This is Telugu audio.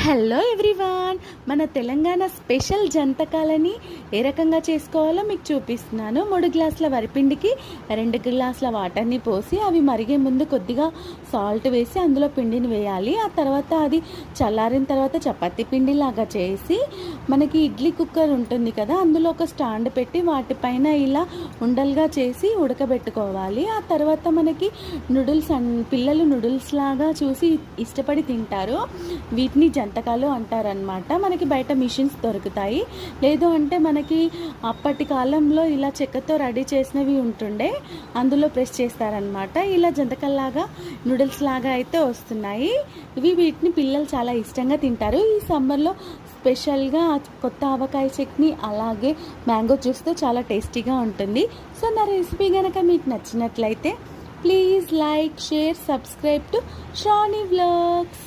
హలో ఎవ్రీవాన్, మన తెలంగాణ స్పెషల్ జంతకాలని ఏ రకంగా చేసుకోవాలో మీకు చూపిస్తున్నాను. 3 గ్లాసుల వరిపిండికి 2 గ్లాసుల వాటర్ని పోసి అవి మరిగే ముందు కొద్దిగా సాల్ట్ వేసి అందులో పిండిని వేయాలి. ఆ తర్వాత అది చల్లారిన తర్వాత చపాతీ పిండిలాగా చేసి మనకి ఇడ్లీ కుక్కర్ ఉంటుంది కదా, అందులో ఒక స్టాండ్ పెట్టి వాటిపైన ఇలా ఉండలుగా చేసి ఉడకబెట్టుకోవాలి. ఆ తర్వాత మనకి నూడిల్స్ పిల్లలు నూడిల్స్ లాగా చూసి ఇష్టపడి తింటారు. వీటిని జంతకాలు అంటారనమాట. మనకి బయట మిషన్స్ దొరుకుతాయి. లేదు అంటే మనకి అప్పటి కాలంలో ఇలా చెక్కతో రెడీ చేసినవి ఉంటుండే, అందులో ప్రెస్ చేస్తారనమాట. ఇలా జంతకాల్లాగా నూడిల్స్ లాగా అయితే వస్తున్నాయి. వీటిని పిల్లలు చాలా ఇష్టంగా తింటారు. ఈ సమ్మర్లో స్పెషల్గా కొత్త ఆవకాయ చట్నీ అలాగే మ్యాంగో జ్యూస్తో చాలా టేస్టీగా ఉంటుంది. సో నా రెసిపీ కనుక మీకు నచ్చినట్లయితే please like, share, subscribe to Shani vlogs.